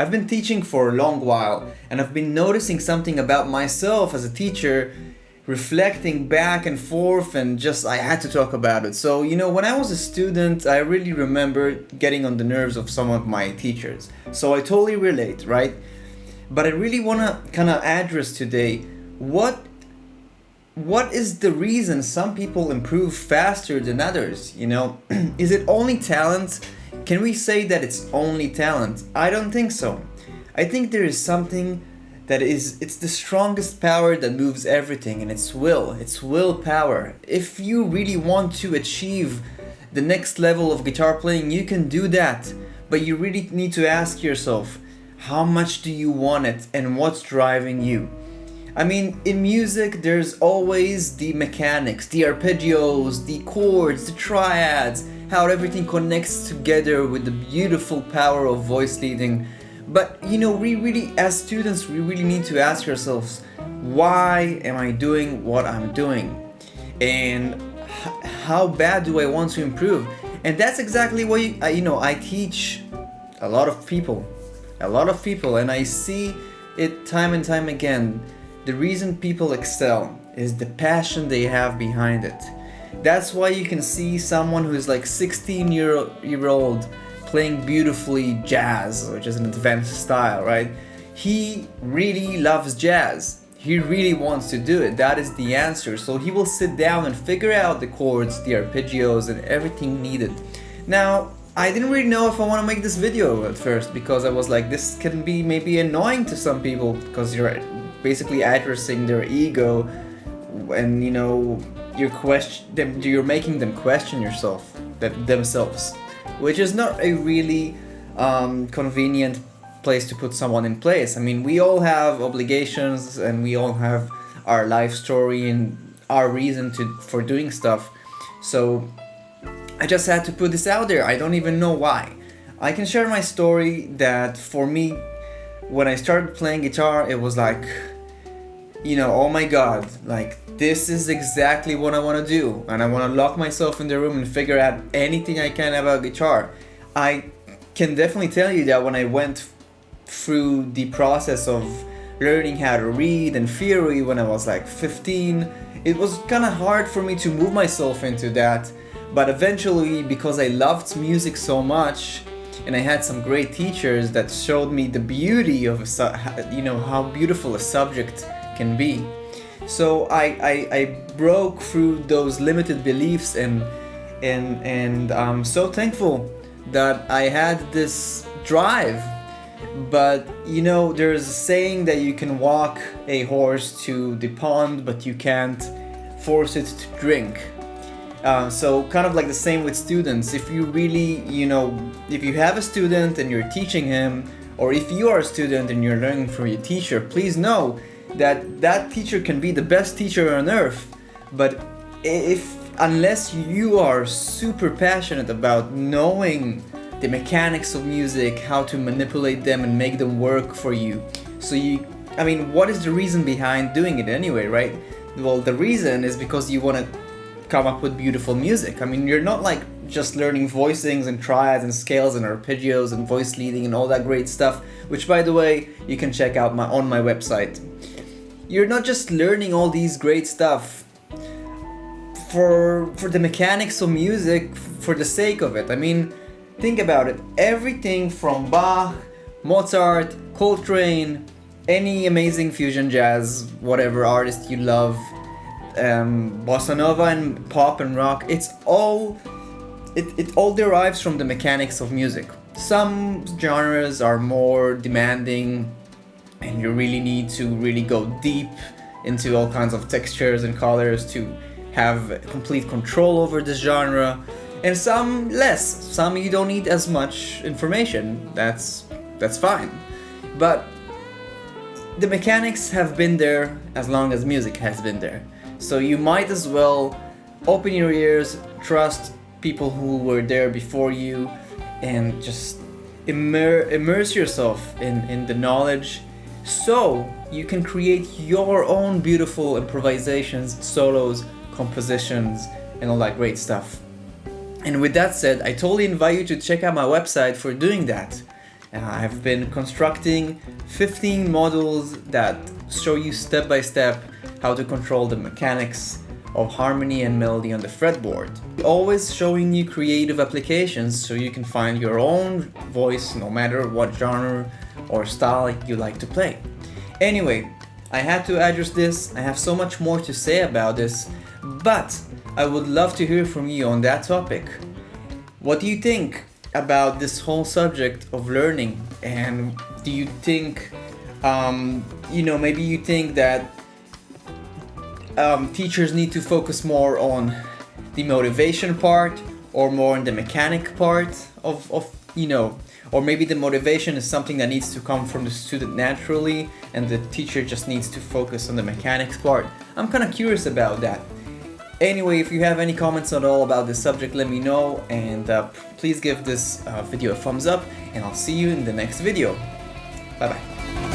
I've been teaching for a long while, and I've been noticing something about myself as a teacher, reflecting back and forth, and just I had to talk about it. So, when I was a student, I really remember getting on the nerves of some of my teachers. So I totally relate, right? But I really want to kind of address today what is the reason some people improve faster than others, Is it only talent? Can we say that it's only talent? I don't think so. I think there is something it's the strongest power that moves everything, and it's willpower. If you really want to achieve the next level of guitar playing, you can do that, but you really need to ask yourself, how much do you want it and what's driving you? I mean, in music, there's always the mechanics, the arpeggios, the chords, the triads, how everything connects together with the beautiful power of voice leading. But, we really, as students, we really need to ask ourselves, why am I doing what I'm doing? And how bad do I want to improve? And that's exactly what, I teach a lot of people, and I see it time and time again. The reason people excel is the passion they have behind it. That's why you can see someone who's like 16-year-old playing beautifully jazz, which is an advanced style, right? He really loves jazz. He really wants to do it. That is the answer. So he will sit down and figure out the chords, the arpeggios, and everything needed. Now, I didn't really know if I want to make this video at first, because I was like, this can be maybe annoying to some people, because you're basically addressing their ego, and you're making them question themselves, which is not a really convenient place to put someone in place. I mean, we all have obligations, and we all have our life story and our reason for doing stuff. So I just had to put this out there. I don't even know why. I can share my story that for me, when I started playing guitar, it was like, oh my god, like this is exactly what I want to do, and I want to lock myself in the room and figure out anything I can about guitar. I can definitely tell you that when I went through the process of learning how to read and theory when I was like 15, it was kind of hard for me to move myself into that. But eventually, because I loved music so much, and I had some great teachers that showed me the beauty of how beautiful a subject can be. So I broke through those limited beliefs, and I'm so thankful that I had this drive. But there's a saying that you can walk a horse to the pond, but you can't force it to drink. So kind of like the same with students. If you really, if you have a student and you're teaching him, or if you are a student and you're learning from your teacher, please know that teacher can be the best teacher on earth. But unless you are super passionate about knowing the mechanics of music, how to manipulate them and make them work for you, what is the reason behind doing it anyway, right? Well, the reason is because you want to come up with beautiful music. I mean, you're not like just learning voicings and triads and scales and arpeggios and voice leading and all that great stuff, which, by the way, you can check out on my website. You're not just learning all these great stuff for the mechanics of music for the sake of it. I mean, think about it. Everything from Bach, Mozart, Coltrane, any amazing fusion jazz, whatever artist you love, bossa nova and pop and rock, it all derives from the mechanics of music. Some genres are more demanding, and you really need to really go deep into all kinds of textures and colors to have complete control over this genre, and some less. Some you don't need as much information. That's fine. But the mechanics have been there as long as music has been there. So you might as well open your ears, trust people who were there before you, and just immerse yourself in the knowledge, so you can create your own beautiful improvisations, solos, compositions, and all that great stuff. And with that said, I totally invite you to check out my website for doing that. I've been constructing 15 modules that show you step by step how to control the mechanics of harmony and melody on the fretboard. Always showing you creative applications so you can find your own voice no matter what genre or style you like to play. Anyway, I had to address this. I have so much more to say about this, but I would love to hear from you on that topic. What do you think about this whole subject of learning? And do you think, maybe you think that teachers need to focus more on the motivation part or more on the mechanic part or maybe the motivation is something that needs to come from the student naturally and the teacher just needs to focus on the mechanics part. I'm kind of curious about that. Anyway, if you have any comments at all about this subject, let me know, and please give this video a thumbs up, and I'll see you in the next video. Bye bye.